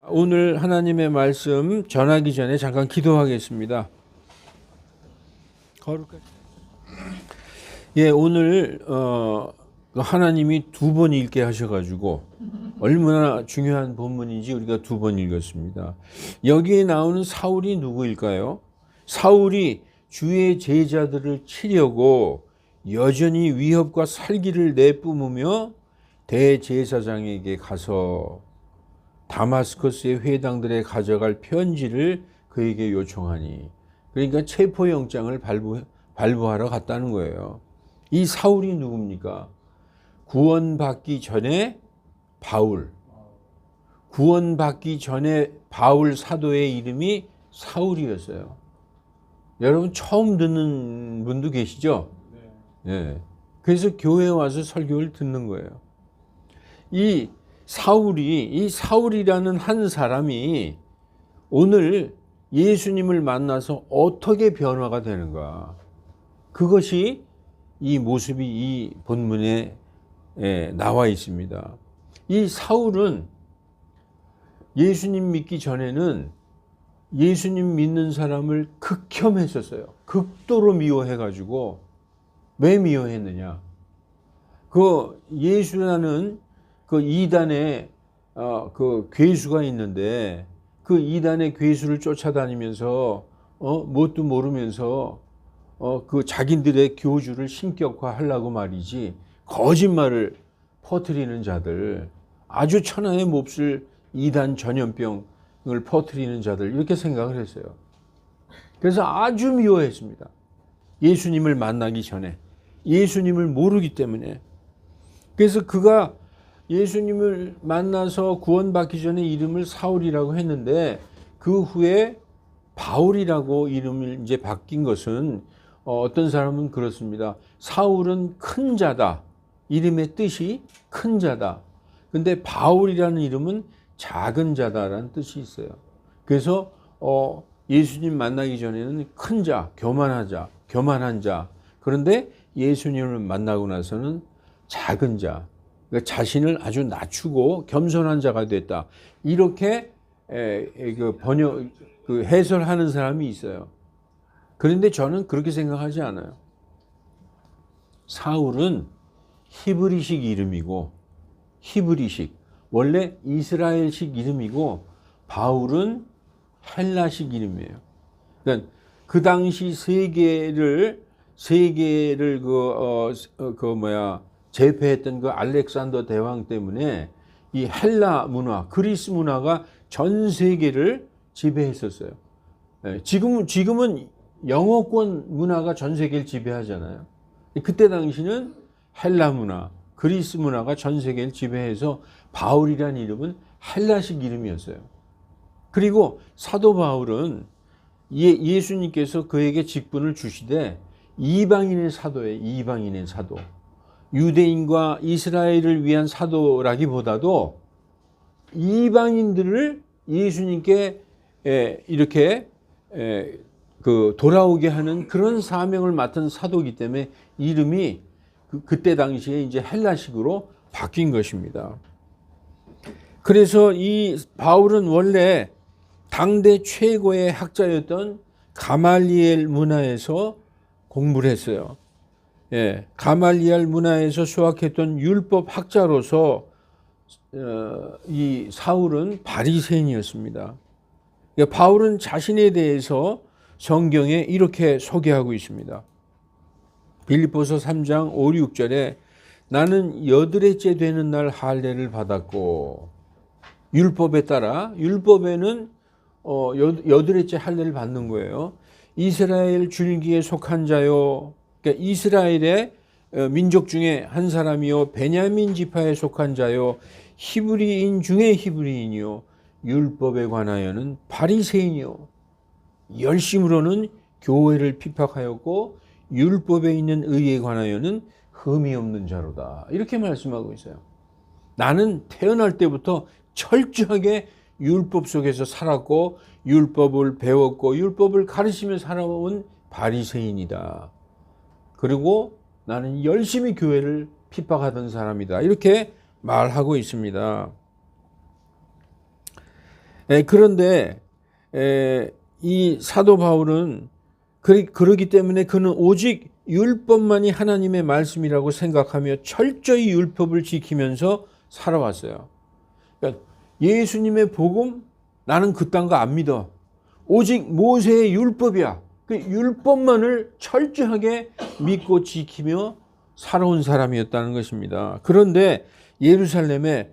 오늘 하나님의 말씀 전하기 전에 잠깐 기도하겠습니다. 거룩하신 오늘 하나님이 두 번 읽게 하셔가지고 얼마나 중요한 본문인지 우리가 두 번 읽었습니다. 여기에 나오는 사울이 누구일까요? 사울이 주의 제자들을 치려고 여전히 위협과 살기를 내뿜으며 대제사장에게 가서 다마스커스의 회당들에 가져갈 편지를 그에게 요청하니, 그러니까 체포영장을 발부하러 갔다는 거예요. 이 사울이 누굽니까? 구원받기 전에 구원받기 전에 바울 사도의 이름이 사울이었어요. 여러분 처음 듣는 분도 계시죠? 네. 그래서 교회에 와서 설교를 듣는 거예요. 이 사울이라는 한 사람이 오늘 예수님을 만나서 어떻게 변화가 되는가, 그것이 이 모습이 이 본문에 나와 있습니다. 이 사울은 예수님 믿기 전에는 예수님 믿는 사람을 극혐했었어요. 극도로 미워해가지고. 왜 미워했느냐? 그 예수라는 그 이단의 그 괴수가 있는데, 그 이단의 괴수를 쫓아다니면서 뭣도 모르면서 그 자기들의 교주를 신격화하려고 말이지, 거짓말을 퍼뜨리는 자들, 아주 천하의 몹쓸 이단 전염병을 퍼뜨리는 자들, 이렇게 생각을 했어요. 그래서 아주 미워했습니다. 예수님을 만나기 전에, 예수님을 모르기 때문에. 그래서 그가 예수님을 만나서 구원받기 전에 이름을 사울이라고 했는데, 그 후에 바울이라고 이름을 이제 바뀐 것은, 어떤 사람은 그렇습니다. 사울은 큰 자다. 이름의 뜻이 큰 자다. 근데 바울이라는 이름은 작은 자다라는 뜻이 있어요. 그래서 예수님 만나기 전에는 큰 자, 교만한 자. 그런데 예수님을 만나고 나서는 작은 자, 그러니까 자신을 아주 낮추고 겸손한 자가 됐다. 이렇게 해설하는 사람이 있어요. 그런데 저는 그렇게 생각하지 않아요. 사울은 히브리식 이름이고, 원래 이스라엘식 이름이고, 바울은 헬라식 이름이에요. 그러니까 그 당시 세계를 제패했던 그 알렉산더 대왕 때문에 이 헬라 문화, 그리스 문화가 전 세계를 지배했었어요. 지금은 영어권 문화가 전 세계를 지배하잖아요. 그때 당시는 헬라 문화, 그리스 문화가 전 세계를 지배해서 바울이라는 이름은 헬라식 이름이었어요. 그리고 사도 바울은 예수님께서 그에게 직분을 주시되 이방인의 사도예요. 이방인의 사도. 유대인과 이스라엘을 위한 사도라기보다도 이방인들을 예수님께 이렇게 돌아오게 하는 그런 사명을 맡은 사도이기 때문에 이름이 그때 당시에 이제 헬라식으로 바뀐 것입니다. 그래서 이 바울은 원래 당대 최고의 학자였던 가말리엘 문화에서 공부를 했어요. 가말리엘 문화에서 수학했던 율법 학자로서 이 사울은 바리새인이었습니다. 그러니까 바울은 자신에 대해서 성경에 이렇게 소개하고 있습니다. 빌립보서 3장 5, 6절에 나는 여드레째 되는 날 할례를 받았고, 율법에 따라, 율법에는 여드레째 할례를 받는 거예요. 이스라엘 줄기에 속한 자요, 그러니까 이스라엘의 민족 중에 한 사람이요, 베냐민 지파에 속한 자요, 히브리인 중에 히브리인이요, 율법에 관하여는 바리새인이요, 열심으로는 교회를 핍박하였고 율법에 있는 의에 관하여는 흠이 없는 자로다. 이렇게 말씀하고 있어요. 나는 태어날 때부터 철저하게 율법 속에서 살았고, 율법을 배웠고, 율법을 가르치며 살아온 바리새인이다. 그리고 나는 열심히 교회를 핍박하던 사람이다. 이렇게 말하고 있습니다. 그런데 이 사도 바울은 그러기 때문에 그는 오직 율법만이 하나님의 말씀이라고 생각하며 철저히 율법을 지키면서 살아왔어요. 그러니까 예수님의 복음 나는 그딴 거 안 믿어. 오직 모세의 율법이야. 그 율법만을 철저하게 믿고 지키며 살아온 사람이었다는 것입니다. 그런데 예루살렘에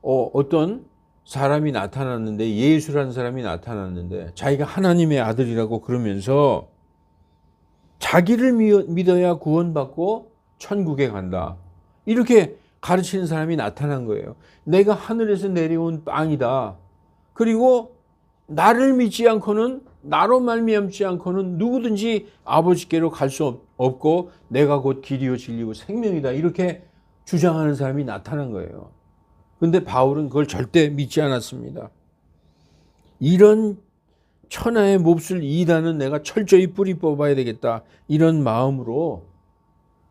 어떤 사람이 나타났는데, 예수라는 사람이 나타났는데 자기가 하나님의 아들이라고 그러면서 자기를 믿어야 구원받고 천국에 간다, 이렇게 가르치는 사람이 나타난 거예요. 내가 하늘에서 내려온 빵이다. 그리고 나를 믿지 않고는, 나로 말미암지 않고는 누구든지 아버지께로 갈 수 없고 내가 곧 길이요 진리요 생명이다, 이렇게 주장하는 사람이 나타난 거예요. 그런데 바울은 그걸 절대 믿지 않았습니다. 이런 천하의 몹쓸 이단은 내가 철저히 뿌리 뽑아야 되겠다, 이런 마음으로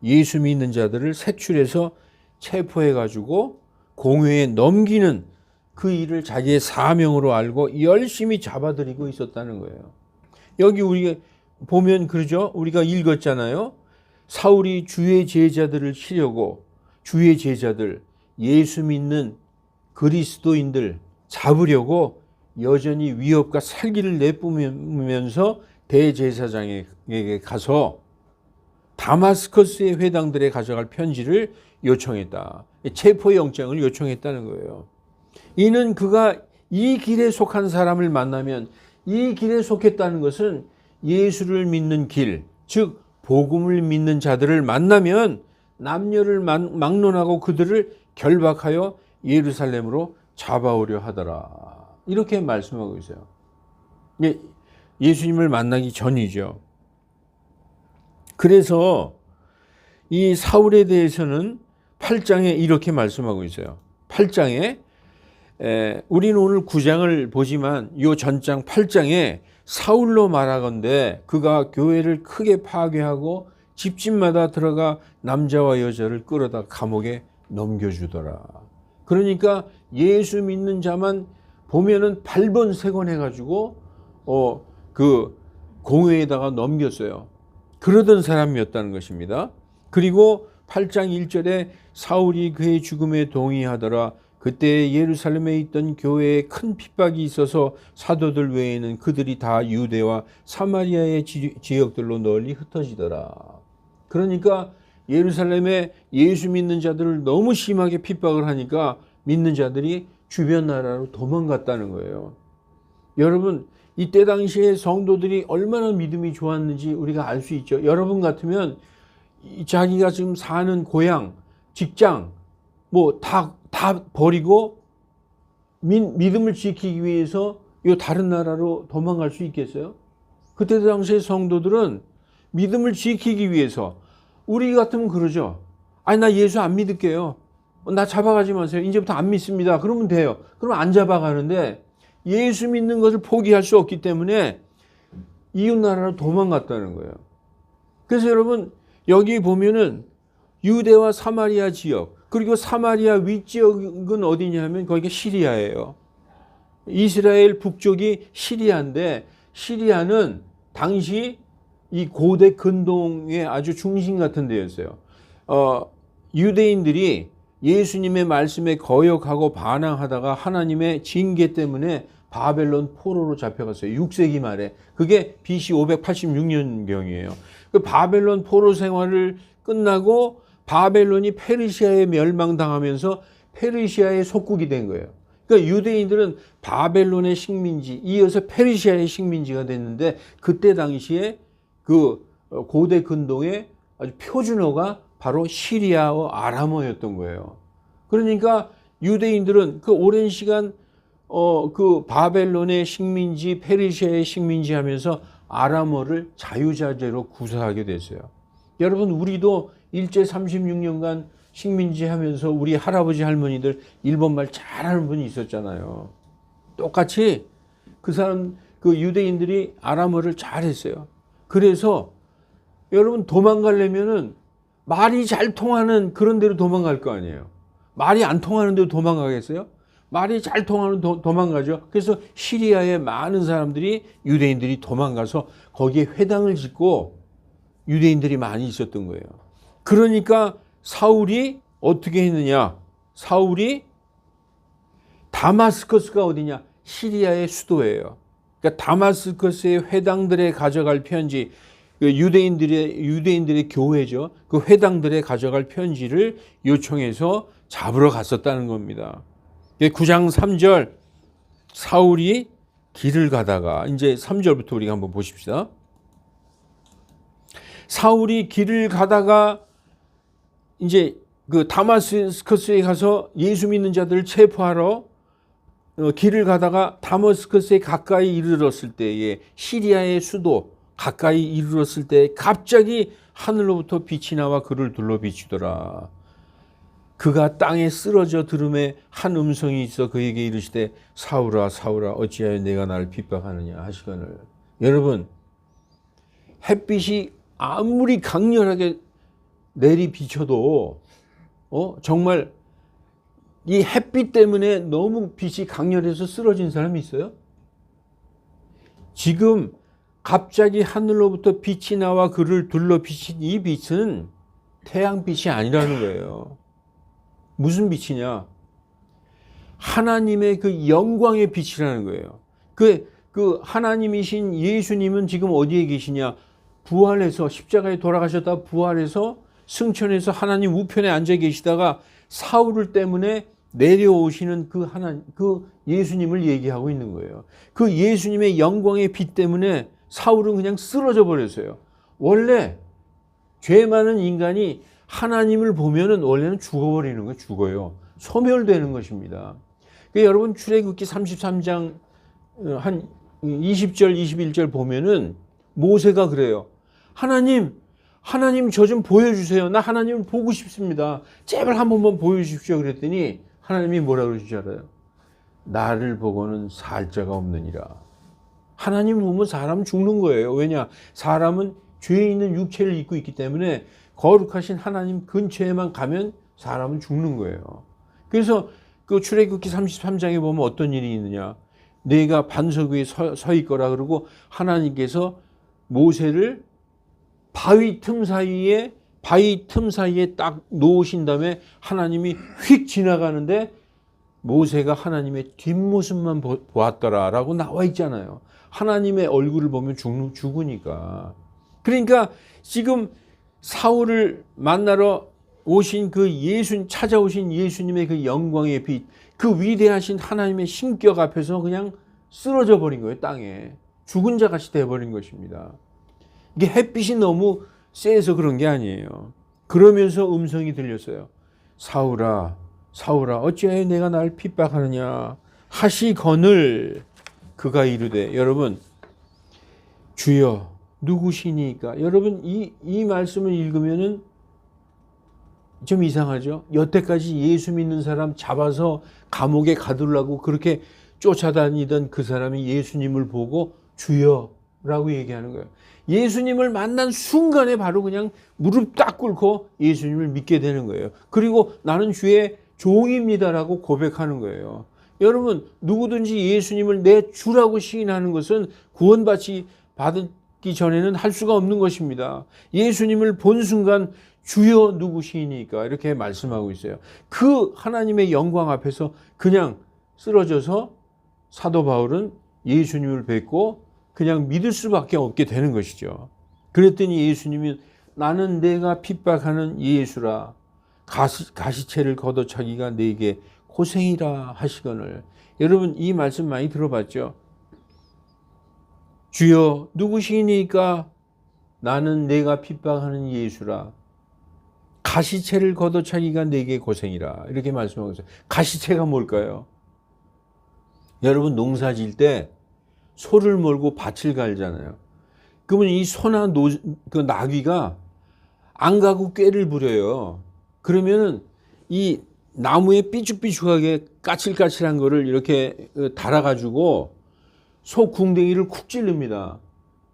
예수 믿는 자들을 색출해서 체포해가지고 공회에 넘기는 그 일을 자기의 사명으로 알고 열심히 잡아들이고 있었다는 거예요. 여기 우리가 보면 그러죠. 우리가 읽었잖아요. 사울이 주의 제자들을 치려고, 주의 제자들, 예수 믿는 그리스도인들 잡으려고 여전히 위협과 살기를 내뿜으면서 대제사장에게 가서 다마스커스의 회당들에 가져갈 편지를 요청했다. 체포영장을 요청했다는 거예요. 이는 그가 이 길에 속한 사람을 만나면, 이 길에 속했다는 것은 예수를 믿는 길, 즉 복음을 믿는 자들을 만나면 남녀를 막론하고 그들을 결박하여 예루살렘으로 잡아오려 하더라, 이렇게 말씀하고 있어요. 예수님을 만나기 전이죠. 그래서 이 사울에 대해서는 8장에 이렇게 말씀하고 있어요. 8장에 우리는 오늘 9장을 보지만 이 전장 8장에 사울로 말하건대 그가 교회를 크게 파괴하고 집집마다 들어가 남자와 여자를 끌어다 감옥에 넘겨주더라. 그러니까 예수 믿는 자만 보면은 발본색원 해가지고 그 공회에다가 넘겼어요. 그러던 사람이었다는 것입니다. 그리고 8장 1절에 사울이 그의 죽음에 동의하더라. 그때 예루살렘에 있던 교회에 큰 핍박이 있어서 사도들 외에는 그들이 다 유대와 사마리아의 지역들로 널리 흩어지더라. 그러니까 예루살렘에 예수 믿는 자들을 너무 심하게 핍박을 하니까 믿는 자들이 주변 나라로 도망갔다는 거예요. 여러분, 이때 당시에 성도들이 얼마나 믿음이 좋았는지 우리가 알 수 있죠. 여러분 같으면 자기가 지금 사는 고향, 직장 뭐 다 버리고 믿음을 지키기 위해서 이 다른 나라로 도망갈 수 있겠어요? 그때 당시에 성도들은 믿음을 지키기 위해서, 우리 같으면 그러죠. 아니 나 예수 안 믿을게요. 나 잡아가지 마세요. 이제부터 안 믿습니다. 그러면 돼요. 그럼 안 잡아가는데 예수 믿는 것을 포기할 수 없기 때문에 이웃 나라로 도망갔다는 거예요. 그래서 여러분 여기 보면은 유대와 사마리아 지역, 그리고 사마리아 윗지역은 어디냐 하면 거기가 시리아예요. 이스라엘 북쪽이 시리아인데, 시리아는 당시 이 고대 근동의 아주 중심 같은 데였어요. 유대인들이 예수님의 말씀에 거역하고 반항하다가 하나님의 징계 때문에 바벨론 포로로 잡혀갔어요. 6세기 말에. 그게 BC 586년경이에요. 그 바벨론 포로 생활을 끝나고 바벨론이 페르시아에 멸망당하면서 페르시아의 속국이 된 거예요. 그러니까 유대인들은 바벨론의 식민지, 이어서 페르시아의 식민지가 됐는데, 그때 당시에 그 고대 근동의 아주 표준어가 바로 시리아어 아람어였던 거예요. 그러니까 유대인들은 그 오랜 시간 그 바벨론의 식민지, 페르시아의 식민지 하면서 아람어를 자유자재로 구사하게 됐어요. 여러분, 우리도 일제 36년간 식민지 하면서 우리 할아버지 할머니들 일본말 잘하는 분이 있었잖아요. 똑같이 그 유대인들이 아람어를 잘했어요. 그래서 여러분 도망가려면은 말이 잘 통하는 그런 데로 도망갈 거 아니에요. 말이 안 통하는 데로 도망가겠어요? 말이 잘 통하면 도망가죠. 그래서 시리아에 많은 사람들이 유대인들이 도망가서 거기에 회당을 짓고 유대인들이 많이 있었던 거예요. 그러니까 사울이 어떻게 했느냐? 사울이 다마스커스가 어디냐? 시리아의 수도예요. 그러니까 다마스커스의 회당들에 가져갈 편지, 유대인들의 교회죠. 그 회당들에 가져갈 편지를 요청해서 잡으러 갔었다는 겁니다. 9장 3절, 사울이 길을 가다가, 이제 3절부터 우리가 한번 보십시다. 사울이 길을 가다가 이제 그 다마스커스에 가서 예수 믿는 자들을 체포하러 길을 가다가 다마스커스에 가까이 이르렀을 때에, 시리아의 수도 가까이 이르렀을 때 갑자기 하늘로부터 빛이 나와 그를 둘러 비추더라. 그가 땅에 쓰러져 들음에 한 음성이 있어 그에게 이르시되 사울아 사울아 어찌하여 내가 나를 핍박하느냐 하시거늘. 여러분, 햇빛이 아무리 강렬하게 내리 비춰도 정말 이 햇빛 때문에 너무 빛이 강렬해서 쓰러진 사람이 있어요? 지금 갑자기 하늘로부터 빛이 나와 그를 둘러 비친 이 빛은 태양빛이 아니라는 거예요. 무슨 빛이냐? 하나님의 그 영광의 빛이라는 거예요. 그 하나님이신 예수님은 지금 어디에 계시냐? 부활해서, 십자가에 돌아가셨다 부활해서 승천해서 하나님 우편에 앉아 계시다가 사울을 때문에 내려오시는 그 예수님을 얘기하고 있는 거예요. 그 예수님의 영광의 빛 때문에 사울은 그냥 쓰러져 버렸어요. 원래 죄 많은 인간이 하나님을 보면은 원래는 죽어버리는 거예요. 죽어요. 소멸되는 것입니다. 그러니까 여러분 출애굽기 33장 한 20절 21절 보면은 모세가 그래요. 하나님 저 좀 보여주세요. 나 하나님을 보고 싶습니다. 제발 한 번만 보여주십시오. 그랬더니 하나님이 뭐라 그러시지 알아요? 나를 보고는 살 자가 없느니라. 하나님을 보면 사람은 죽는 거예요. 왜냐? 사람은 죄에 있는 육체를 입고 있기 때문에 거룩하신 하나님 근처에만 가면 사람은 죽는 거예요. 그래서 그 출애굽기 33장에 보면 어떤 일이 있느냐? 내가 반석 위에 서 있거라 그러고 하나님께서 모세를 바위 틈 사이에 딱 놓으신 다음에 하나님이 휙 지나가는데 모세가 하나님의 뒷모습만 보았더라라고 나와 있잖아요. 하나님의 얼굴을 보면 죽으니까. 그러니까 지금 사울을 만나러 오신 찾아오신 예수님의 그 영광의 빛, 그 위대하신 하나님의 신격 앞에서 그냥 쓰러져 버린 거예요. 땅에. 죽은 자 같이 돼버린 것입니다. 이게 햇빛이 너무 세서 그런 게 아니에요. 그러면서 음성이 들렸어요. 사울아 사울아 어찌하여 내가 나를 핍박하느냐 하시거늘 그가 이르되. 여러분, 주여 누구시니까? 여러분 이 말씀을 읽으면은 좀 이상하죠. 여태까지 예수 믿는 사람 잡아서 감옥에 가두려고 그렇게 쫓아다니던 그 사람이 예수님을 보고 주여라고 얘기하는 거예요. 예수님을 만난 순간에 바로 그냥 무릎 딱 꿇고 예수님을 믿게 되는 거예요. 그리고 나는 주의 종입니다라고 고백하는 거예요. 여러분, 누구든지 예수님을 내 주라고 시인하는 것은 구원받기 전에는 할 수가 없는 것입니다. 예수님을 본 순간 주여 누구시니까 이렇게 말씀하고 있어요. 그 하나님의 영광 앞에서 그냥 쓰러져서 사도 바울은 예수님을 뵙고 그냥 믿을 수밖에 없게 되는 것이죠. 그랬더니 예수님이 나는 내가 핍박하는 예수라. 가시채를 걷어차기가 내게 고생이라 하시거늘. 여러분, 이 말씀 많이 들어봤죠? 주여 누구시니까? 나는 내가 핍박하는 예수라. 가시채를 걷어차기가 내게 고생이라. 이렇게 말씀하고 있어요. 가시채가 뭘까요? 여러분, 농사 지을 때 소를 몰고 밭을 갈잖아요. 그러면 이 소나 그 나귀가 안 가고 꾀를 부려요. 그러면은 이 나무에 삐죽삐죽하게 까칠까칠한 거를 이렇게 달아가지고 소 궁뎅이를 쿡 찌릅니다.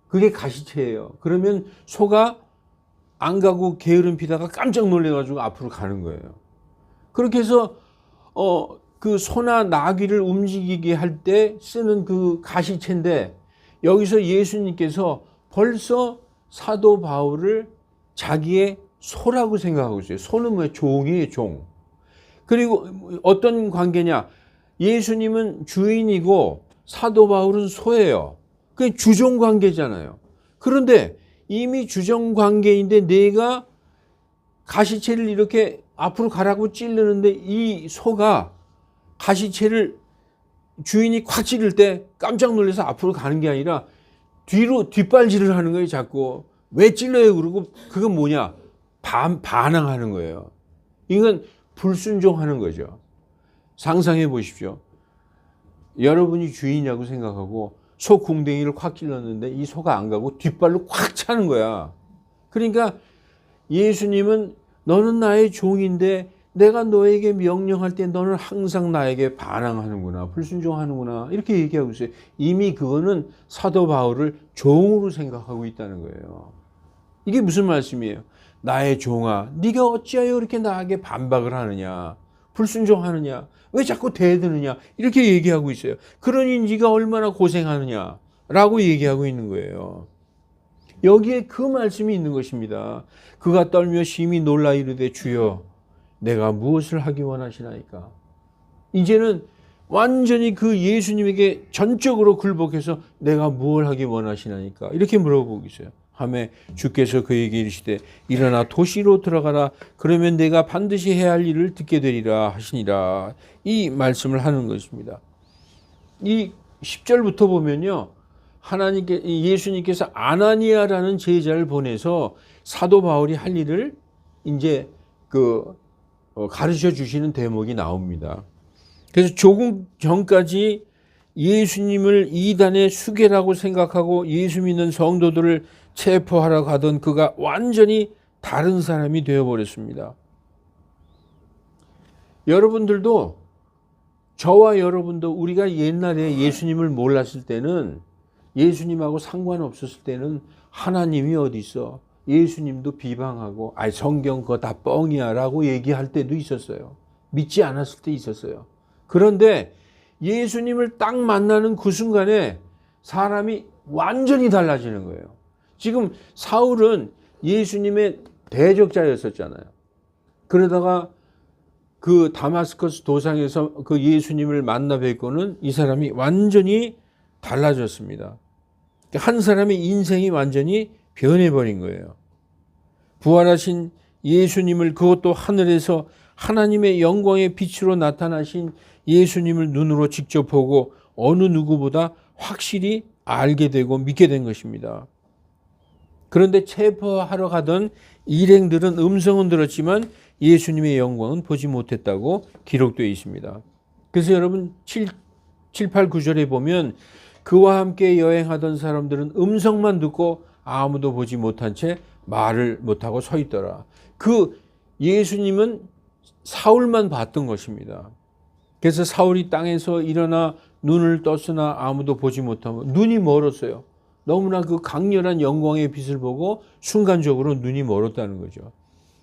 그게 가시채예요. 그러면 소가 안 가고 게으름 피다가 깜짝 놀래가지고 앞으로 가는 거예요. 그렇게 해서 그 소나 나귀를 움직이게 할 때 쓰는 그 가시체인데 여기서 예수님께서 벌써 사도 바울을 자기의 소라고 생각하고 있어요. 소는 뭐예요? 종이에요, 종. 그리고 어떤 관계냐? 예수님은 주인이고 사도 바울은 소예요. 그게 주종 관계잖아요. 그런데 이미 주종 관계인데 내가 가시체를 이렇게 앞으로 가라고 찌르는데 이 소가 가시체를 주인이 콱 찌를 때 깜짝 놀라서 앞으로 가는 게 아니라 뒤로 뒷발질을 하는 거예요. 자꾸 왜 찔러요? 그러고 그건 뭐냐? 반항하는 거예요. 이건 불순종하는 거죠. 상상해 보십시오. 여러분이 주인이라고 생각하고 소 궁뎅이를 콱 찔렀는데 이 소가 안 가고 뒷발로 콱 차는 거야. 그러니까 예수님은 너는 나의 종인데 내가 너에게 명령할 때 너는 항상 나에게 반항하는구나, 불순종하는구나, 이렇게 얘기하고 있어요. 이미 그거는 사도 바울을 종으로 생각하고 있다는 거예요. 이게 무슨 말씀이에요? 나의 종아, 네가 어찌하여 이렇게 나에게 반박을 하느냐, 불순종하느냐, 왜 자꾸 대드느냐, 이렇게 얘기하고 있어요. 그러니 네가 얼마나 고생하느냐라고 얘기하고 있는 거예요. 여기에 그 말씀이 있는 것입니다. 그가 떨며 심히 놀라 이르되 주여 내가 무엇을 하기 원하시나이까. 이제는 완전히 그 예수님에게 전적으로 굴복해서 내가 무엇을 하기 원하시나이까 이렇게 물어보고 있어요. 하매 주께서 그에게 이르시되 일어나 도시로 들어가라. 그러면 내가 반드시 해야 할 일을 듣게 되리라 하시니라. 이 말씀을 하는 것입니다. 이 10절부터 보면요, 예수님께서 아나니아라는 제자를 보내서 사도 바울이 할 일을 이제 가르쳐 주시는 대목이 나옵니다. 그래서 조금 전까지 예수님을 이단의 수괴라고 생각하고 예수 믿는 성도들을 체포하러 가던 그가 완전히 다른 사람이 되어버렸습니다. 여러분들도, 저와 여러분도 우리가 옛날에 예수님을 몰랐을 때는, 예수님하고 상관없었을 때는 하나님이 어디 있어? 예수님도 비방하고 성경 그거 다 뻥이야 라고 얘기할 때도 있었어요. 믿지 않았을 때 있었어요. 그런데 예수님을 딱 만나는 그 순간에 사람이 완전히 달라지는 거예요. 지금 사울은 예수님의 대적자였었잖아요. 그러다가 그 다마스커스 도상에서 그 예수님을 만나 뵙고는 이 사람이 완전히 달라졌습니다. 한 사람의 인생이 완전히 변해버린 거예요. 부활하신 예수님을, 그것도 하늘에서 하나님의 영광의 빛으로 나타나신 예수님을 눈으로 직접 보고 어느 누구보다 확실히 알게 되고 믿게 된 것입니다. 그런데 체포하러 가던 일행들은 음성은 들었지만 예수님의 영광은 보지 못했다고 기록되어 있습니다. 그래서 여러분 7, 8, 9절에 보면 그와 함께 여행하던 사람들은 음성만 듣고 아무도 보지 못한 채 말을 못하고 서 있더라. 그 예수님은 사울만 봤던 것입니다. 그래서 사울이 땅에서 일어나 눈을 떴으나 아무도 보지 못하고 눈이 멀었어요. 너무나 그 강렬한 영광의 빛을 보고 순간적으로 눈이 멀었다는 거죠.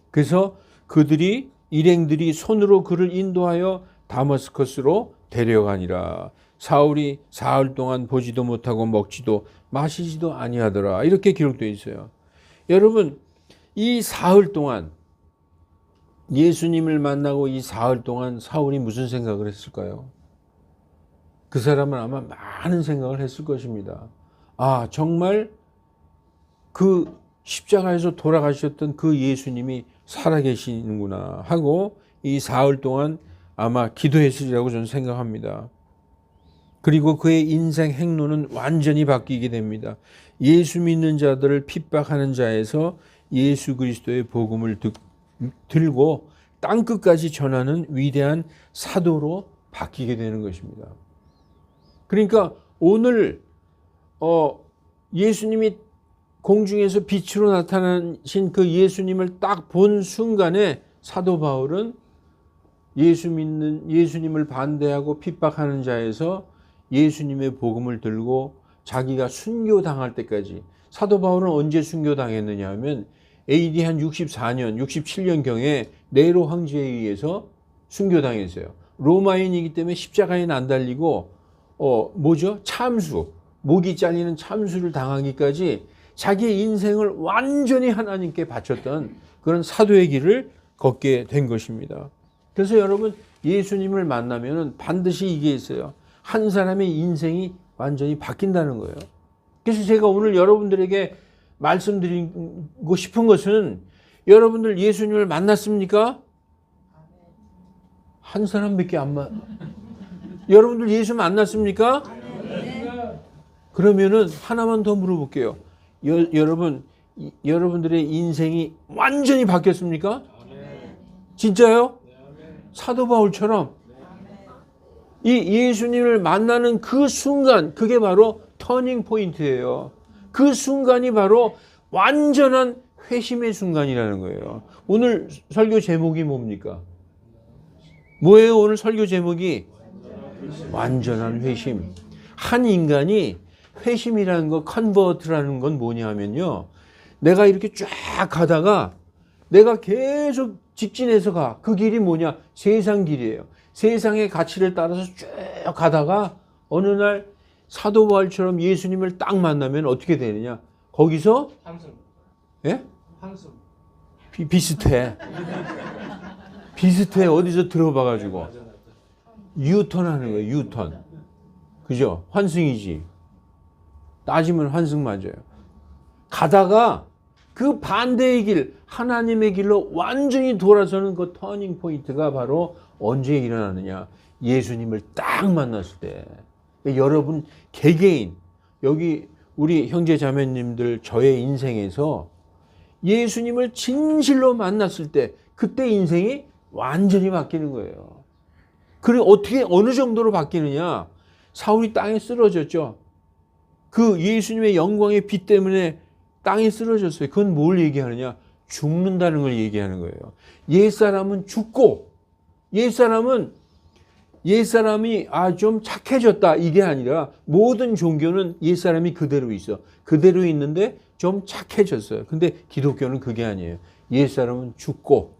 그래서 일행들이 손으로 그를 인도하여 다마스커스로 데려가니라. 사울이 사흘 동안 보지도 못하고 먹지도 마시지도 아니하더라. 이렇게 기록되어 있어요. 여러분, 이 사흘 동안, 예수님을 만나고 이 사흘 동안 사울이 무슨 생각을 했을까요? 그 사람은 아마 많은 생각을 했을 것입니다. 정말 그 십자가에서 돌아가셨던 그 예수님이 살아계시는구나 하고 이 사흘 동안 아마 기도했으리라고 저는 생각합니다. 그리고 그의 인생 행로는 완전히 바뀌게 됩니다. 예수 믿는 자들을 핍박하는 자에서 예수 그리스도의 복음을 들고 땅끝까지 전하는 위대한 사도로 바뀌게 되는 것입니다. 그러니까 오늘 예수님이 공중에서 빛으로 나타나신 그 예수님을 딱 본 순간에 사도 바울은 예수님을 반대하고 핍박하는 자에서 예수님의 복음을 들고 자기가 순교당할 때까지, 사도 바울은 언제 순교당했느냐 하면 AD 한 64년, 67년경에 네로 황제에 의해서 순교당했어요. 로마인이기 때문에 십자가에 안 달리고 뭐죠? 참수, 목이 잘리는 참수를 당하기까지 자기의 인생을 완전히 하나님께 바쳤던 그런 사도의 길을 걷게 된 것입니다. 그래서 여러분, 예수님을 만나면 반드시 이게 있어요. 한 사람의 인생이 완전히 바뀐다는 거예요. 그래서 제가 오늘 여러분들에게 말씀드리고 싶은 것은, 여러분들 예수님을 만났습니까? 한 사람밖에 여러분들 예수 만났습니까? 그러면은 하나만 더 물어볼게요. 여러분들의 인생이 완전히 바뀌었습니까? 진짜요? 사도 바울처럼 이 예수님을 만나는 그 순간, 그게 바로 터닝 포인트예요. 그 순간이 바로 완전한 회심의 순간이라는 거예요. 오늘 설교 제목이 뭡니까? 뭐예요? 오늘 설교 제목이 완전한 회심. 한 인간이 회심이라는 거, 컨버트라는 건 뭐냐 하면요, 내가 이렇게 쫙 가다가 내가 계속 직진해서 가. 그 길이 뭐냐? 세상 길이에요. 세상의 가치를 따라서 쭉 가다가 어느 날 사도 바울처럼 예수님을 딱 만나면 어떻게 되느냐? 거기서 환승. 예? 환승. 비슷해. 비슷해. 어디서 들어봐가지고 유턴하는 거예요. 유턴. 그죠? 환승이지. 따지면 환승 맞아요. 가다가 그 반대의 길, 하나님의 길로 완전히 돌아서는 그 터닝 포인트가 바로 언제 일어나느냐? 예수님을 딱 만났을 때. 여러분 개개인, 여기 우리 형제 자매님들, 저의 인생에서 예수님을 진실로 만났을 때, 그때 인생이 완전히 바뀌는 거예요. 그리고 어떻게, 어느 정도로 바뀌느냐? 사울이 땅에 쓰러졌죠. 그 예수님의 영광의 빛 때문에 땅에 쓰러졌어요. 그건 뭘 얘기하느냐? 죽는다는 걸 얘기하는 거예요. 옛사람은 죽고, 옛사람이 좀 착해졌다, 이게 아니라 모든 종교는 옛사람이 그대로 있어. 그대로 있는데 좀 착해졌어요. 근데 기독교는 그게 아니에요. 옛사람은 죽고,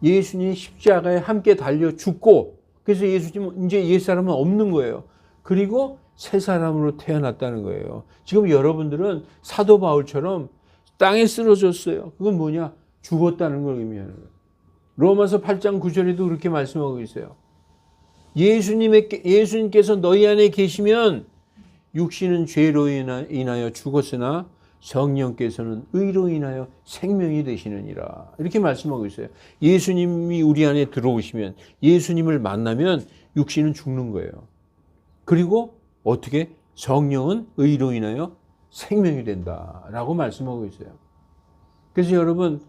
예수님이 십자가에 함께 달려 죽고, 그래서 예수님은 이제 옛사람은 없는 거예요. 그리고 새 사람으로 태어났다는 거예요. 지금 여러분들은 사도 바울처럼 땅에 쓰러졌어요. 그건 뭐냐? 죽었다는 걸 의미하는 거예요. 로마서 8장 9절에도 그렇게 말씀하고 있어요. 예수님께서 너희 안에 계시면 육신은 죄로 인하여 죽었으나 성령께서는 의로 인하여 생명이 되시느니라. 이렇게 말씀하고 있어요. 예수님이 우리 안에 들어오시면, 예수님을 만나면 육신은 죽는 거예요. 그리고 어떻게? 성령은 의로 인하여 생명이 된다라고 말씀하고 있어요. 그래서 여러분,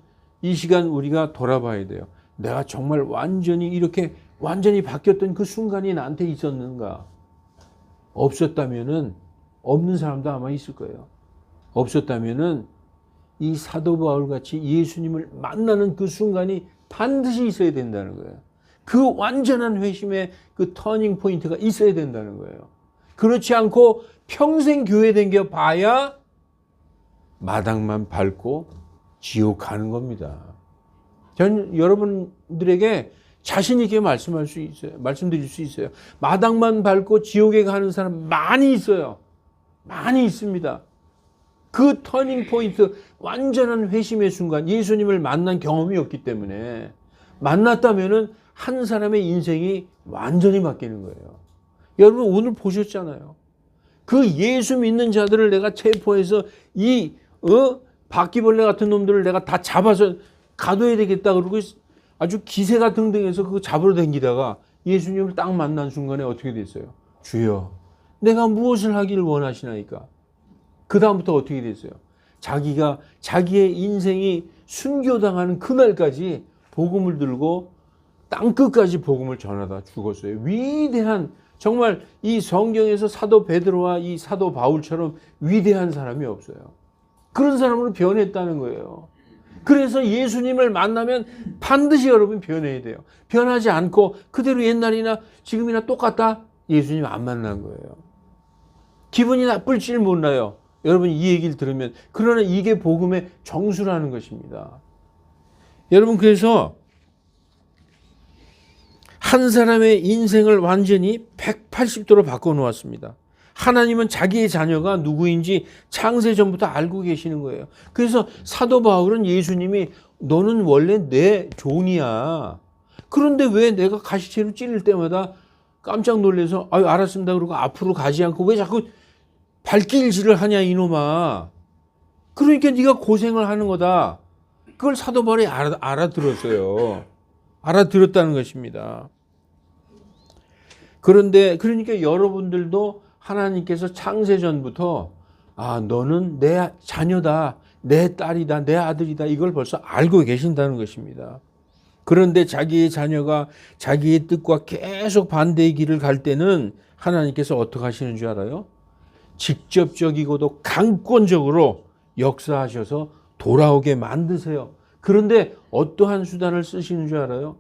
이 시간 우리가 돌아봐야 돼요. 내가 정말 완전히 바뀌었던 그 순간이 나한테 있었는가? 없었다면은, 없는 사람도 아마 있을 거예요. 없었다면은 이 사도 바울 같이 예수님을 만나는 그 순간이 반드시 있어야 된다는 거예요. 그 완전한 회심의 그 터닝 포인트가 있어야 된다는 거예요. 그렇지 않고 평생 교회 댕겨 봐야 마당만 밟고 지옥 가는 겁니다. 전 여러분들에게 자신 있게 말씀드릴 수 있어요. 마당만 밟고 지옥에 가는 사람 많이 있어요. 많이 있습니다. 그 터닝 포인트, 완전한 회심의 순간, 예수님을 만난 경험이 없기 때문에, 만났다면은 한 사람의 인생이 완전히 바뀌는 거예요. 여러분 오늘 보셨잖아요. 그 예수 믿는 자들을 내가 체포해서 바퀴벌레 같은 놈들을 내가 다 잡아서 가둬야 되겠다 그러고 아주 기세가 등등해서 그거 잡으러 다니다가 예수님을 딱 만난 순간에 어떻게 됐어요? 주여, 내가 무엇을 하기를 원하시나이까? 그 다음부터 어떻게 됐어요? 자기의 인생이 순교당하는 그날까지 복음을 들고 땅끝까지 복음을 전하다 죽었어요. 위대한, 정말 이 성경에서 사도 베드로와 이 사도 바울처럼 위대한 사람이 없어요. 그런 사람으로 변했다는 거예요. 그래서 예수님을 만나면 반드시 여러분 변해야 돼요. 변하지 않고 그대로 옛날이나 지금이나 똑같다? 예수님 안 만난 거예요. 기분이 나쁠지를 몰라요. 여러분 이 얘기를 들으면. 그러나 이게 복음의 정수라는 것입니다. 여러분 그래서 한 사람의 인생을 완전히 180도로 바꿔놓았습니다. 하나님은 자기의 자녀가 누구인지 창세전부터 알고 계시는 거예요. 그래서 사도 바울은 예수님이 너는 원래 내 종이야. 그런데 왜 내가 가시채로 찔릴 때마다 깜짝 놀라서 아유 알았습니다 그러고 앞으로 가지 않고 왜 자꾸 발길질을 하냐 이놈아. 그러니까 네가 고생을 하는 거다. 그걸 사도 바울이 알아들었어요. 알아들었다는 것입니다. 그런데 그러니까 여러분들도 하나님께서 창세전부터 너는 내 자녀다, 내 딸이다, 내 아들이다 이걸 벌써 알고 계신다는 것입니다. 그런데 자기의 자녀가 자기의 뜻과 계속 반대의 길을 갈 때는 하나님께서 어떻게 하시는 줄 알아요? 직접적이고도 강권적으로 역사하셔서 돌아오게 만드세요. 그런데 어떠한 수단을 쓰시는 줄 알아요?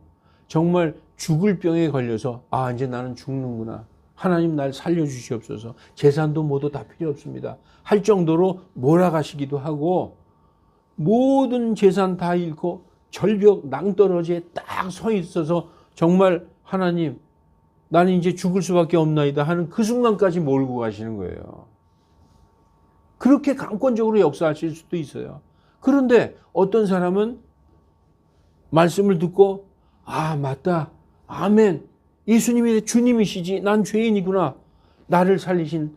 정말 죽을 병에 걸려서 이제 나는 죽는구나. 하나님 날 살려주시옵소서. 재산도 모두 다 필요 없습니다. 할 정도로 몰아가시기도 하고 모든 재산 다 잃고 절벽 낭떠러지에 딱 서 있어서 정말 하나님 나는 이제 죽을 수밖에 없나이다 하는 그 순간까지 몰고 가시는 거예요. 그렇게 강권적으로 역사하실 수도 있어요. 그런데 어떤 사람은 말씀을 듣고 맞다. 아멘. 예수님이 주님이시지. 난 죄인이구나. 나를 살리신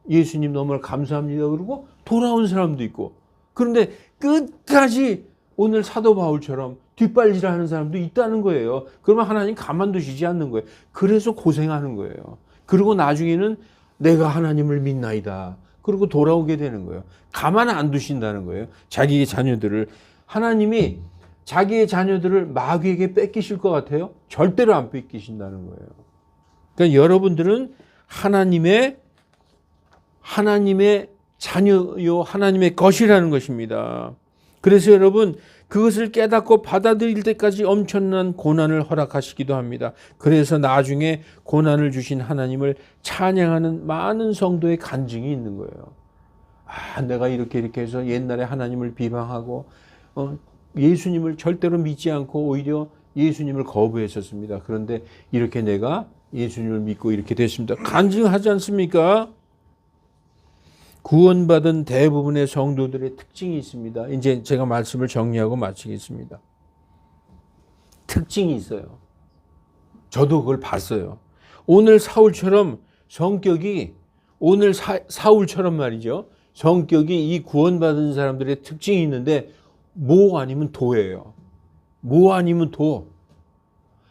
예수님 너무 감사합니다. 그러고 돌아온 사람도 있고. 그런데 끝까지 오늘 사도 바울처럼 뒷발질하는 사람도 있다는 거예요. 그러면 하나님 가만두시지 않는 거예요. 그래서 고생하는 거예요. 그리고 나중에는 내가 하나님을 믿나이다. 그리고 돌아오게 되는 거예요. 가만 안 두신다는 거예요. 자기의 자녀들을. 하나님이 자기의 자녀들을 마귀에게 뺏기실 것 같아요? 절대로 안 뺏기신다는 거예요. 그러니까 여러분들은 하나님의 자녀요, 하나님의 것이라는 것입니다. 그래서 여러분 그것을 깨닫고 받아들일 때까지 엄청난 고난을 허락하시기도 합니다. 그래서 나중에 고난을 주신 하나님을 찬양하는 많은 성도의 간증이 있는 거예요. 내가 이렇게 해서 옛날에 하나님을 비방하고 예수님을 절대로 믿지 않고 오히려 예수님을 거부했었습니다. 그런데 이렇게 내가 예수님을 믿고 이렇게 됐습니다. 간증하지 않습니까? 구원받은 대부분의 성도들의 특징이 있습니다. 이제 제가 말씀을 정리하고 마치겠습니다. 특징이 있어요. 저도 그걸 봤어요. 오늘 사울처럼 성격이 사울처럼 말이죠. 성격이 이 구원받은 사람들의 특징이 있는데 모 아니면 도예요. 모 아니면 도.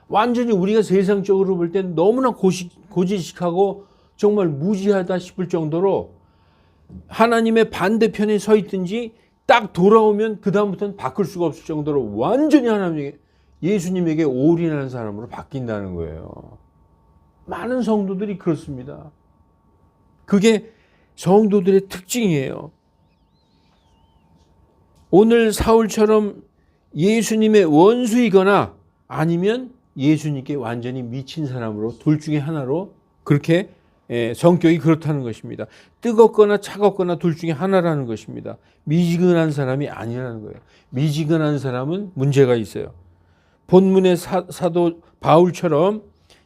완전히 우리가 세상적으로 볼 땐 너무나 고지식하고 정말 무지하다 싶을 정도로 하나님의 반대편에 서 있든지 딱 돌아오면 그 다음부터는 바꿀 수가 없을 정도로 완전히 예수님에게 올인하는 사람으로 바뀐다는 거예요. 많은 성도들이 그렇습니다. 그게 성도들의 특징이에요. 오늘 사울처럼 예수님의 원수이거나 아니면 예수님께 완전히 미친 사람으로 둘 중에 하나로 그렇게 성격이 그렇다는 것입니다. 뜨겁거나 차갑거나 둘 중에 하나라는 것입니다. 미지근한 사람이 아니라는 거예요. 미지근한 사람은 문제가 있어요. 본문의 사도 바울처럼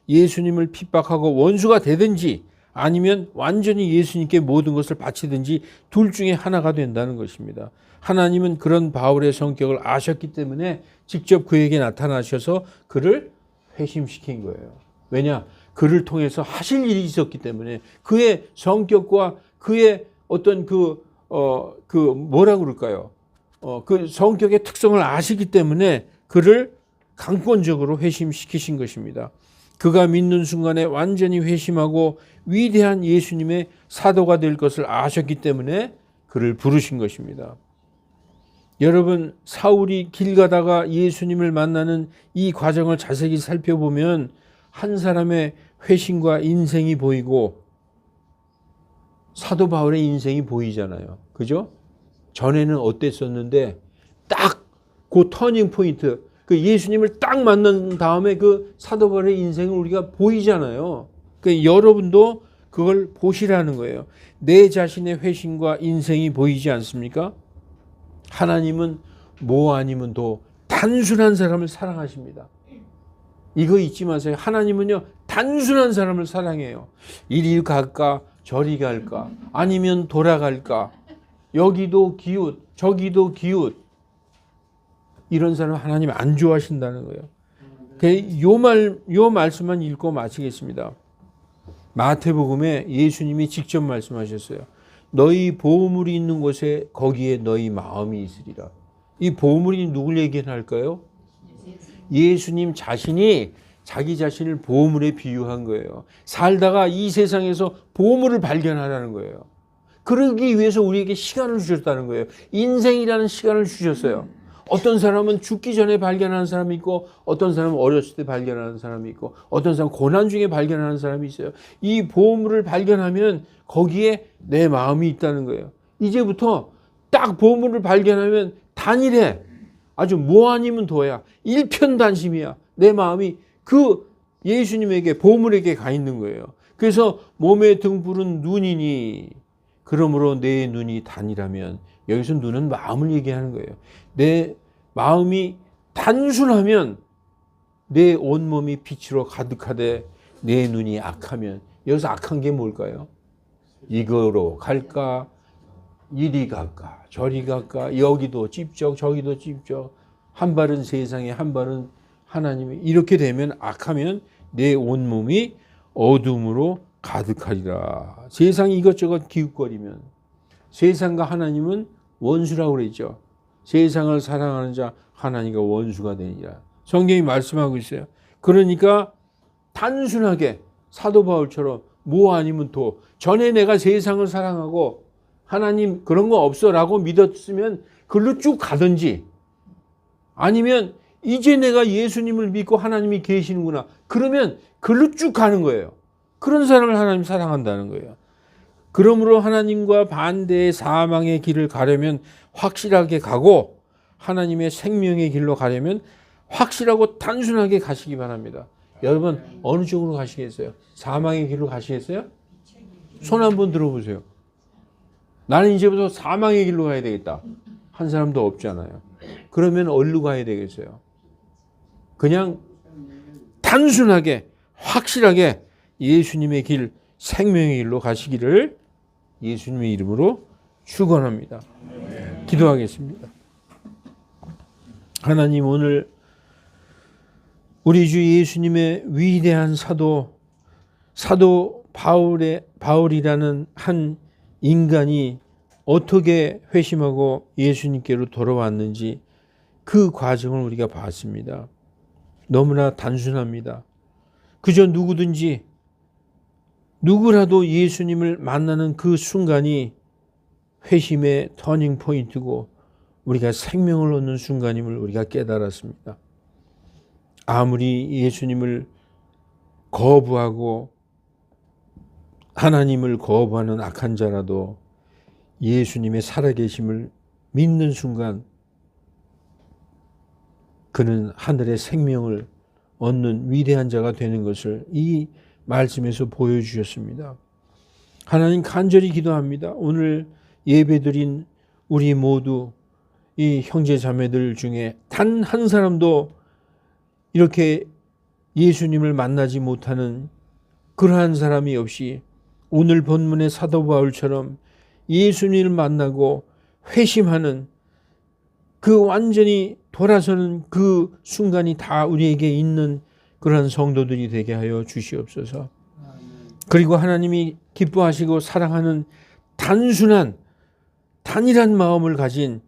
예수님을 핍박하고 원수가 되든지 아니면 완전히 예수님께 모든 것을 바치든지 둘 중에 하나가 된다는 것입니다. 하나님은 그런 바울의 성격을 아셨기 때문에 직접 그에게 나타나셔서 그를 회심시킨 거예요. 왜냐? 그를 통해서 하실 일이 있었기 때문에 그의 성격과 그의 어떤 뭐라 그럴까요? 그 성격의 특성을 아시기 때문에 그를 강권적으로 회심시키신 것입니다. 그가 믿는 순간에 완전히 회심하고 위대한 예수님의 사도가 될 것을 아셨기 때문에 그를 부르신 것입니다. 여러분, 사울이 길 가다가 예수님을 만나는 이 과정을 자세히 살펴보면 한 사람의 회심과 인생이 보이고 사도 바울의 인생이 보이잖아요. 그죠? 전에는 어땠었는데 딱 그 터닝 포인트, 그 예수님을 딱 만난 다음에 그 사도 바울의 인생을 우리가 보이잖아요. 그러니까 여러분도 그걸 보시라는 거예요. 내 자신의 회심과 인생이 보이지 않습니까? 하나님은 뭐 아니면 도 단순한 사람을 사랑하십니다. 이거 잊지 마세요. 하나님은요, 단순한 사람을 사랑해요. 이리 갈까, 저리 갈까, 아니면 돌아갈까, 여기도 기웃, 저기도 기웃. 이런 사람 하나님 안 좋아하신다는 거예요. 요 말씀만 읽고 마치겠습니다. 마태복음에 예수님이 직접 말씀하셨어요. 너희 보물이 있는 곳에 거기에 너희 마음이 있으리라. 이 보물이 누굴 얘기할까요? 예수님 자신이 자기 자신을 보물에 비유한 거예요. 살다가 이 세상에서 보물을 발견하라는 거예요. 그러기 위해서 우리에게 시간을 주셨다는 거예요. 인생이라는 시간을 주셨어요. 어떤 사람은 죽기 전에 발견하는 사람이 있고, 어떤 사람은 어렸을 때 발견하는 사람이 있고, 어떤 사람은 고난 중에 발견하는 사람이 있어요. 이 보물을 발견하면 거기에 내 마음이 있다는 거예요. 이제부터 딱 보물을 발견하면 단일해. 아주 뭐 아니면 도야. 일편단심이야. 내 마음이 그 예수님에게, 보물에게 가 있는 거예요. 그래서 몸의 등불은 눈이니, 그러므로 내 눈이 단이라면, 여기서 눈은 마음을 얘기하는 거예요. 내 마음이 단순하면 내 온몸이 빛으로 가득하되 내 눈이 악하면, 여기서 악한 게 뭘까요? 이거로 갈까, 이리 갈까, 저리 갈까, 여기도 찝쩍 저기도 찝쩍, 한 발은 세상에 한 발은 하나님이, 이렇게 되면 악하면 내 온몸이 어둠으로 가득하리라. 세상이 이것저것 기웃거리면, 세상과 하나님은 원수라고 그랬죠. 세상을 사랑하는 자 하나님과 원수가 되니라. 성경이 말씀하고 있어요. 그러니까 단순하게 사도 바울처럼 뭐 아니면 도, 전에 내가 세상을 사랑하고 하나님 그런 거 없어라고 믿었으면 글로 쭉 가든지, 아니면 이제 내가 예수님을 믿고 하나님이 계시는구나, 그러면 글로 쭉 가는 거예요. 그런 사람을 하나님 사랑한다는 거예요. 그러므로 하나님과 반대의 사망의 길을 가려면 확실하게 가고, 하나님의 생명의 길로 가려면 확실하고 단순하게 가시기 바랍니다. 여러분 어느 쪽으로 가시겠어요? 사망의 길로 가시겠어요? 손 한번 들어보세요. 나는 이제부터 사망의 길로 가야 되겠다 한 사람도 없잖아요. 그러면 어디로 가야 되겠어요? 그냥 단순하게 확실하게 예수님의 길, 생명의 길로 가시기를 예수님의 이름으로 축원합니다. 기도하겠습니다. 하나님, 오늘 우리 주 예수님의 위대한 사도 바울이라는 한 인간이 어떻게 회심하고 예수님께로 돌아왔는지 그 과정을 우리가 봤습니다. 너무나 단순합니다. 그저 누구라도 예수님을 만나는 그 순간이 회심의 터닝 포인트고 우리가 생명을 얻는 순간임을 우리가 깨달았습니다. 아무리 예수님을 거부하고 하나님을 거부하는 악한 자라도 예수님의 살아계심을 믿는 순간 그는 하늘의 생명을 얻는 위대한 자가 되는 것을 이 말씀에서 보여주셨습니다. 하나님, 간절히 기도합니다. 오늘 예배드린 우리 모두 이 형제 자매들 중에 단 한 사람도 이렇게 예수님을 만나지 못하는 그러한 사람이 없이 오늘 본문의 사도 바울처럼 예수님을 만나고 회심하는 그 완전히 돌아서는 그 순간이 다 우리에게 있는 그러한 성도들이 되게 하여 주시옵소서. 그리고 하나님이 기뻐하시고 사랑하는 단일한 마음을 가진,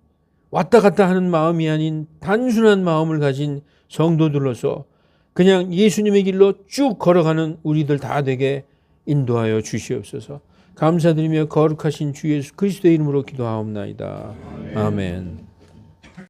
왔다 갔다 하는 마음이 아닌 단순한 마음을 가진 성도들로서 그냥 예수님의 길로 쭉 걸어가는 우리들 다 되게 인도하여 주시옵소서. 감사드리며 거룩하신 주 예수 그리스도의 이름으로 기도하옵나이다. 아멘.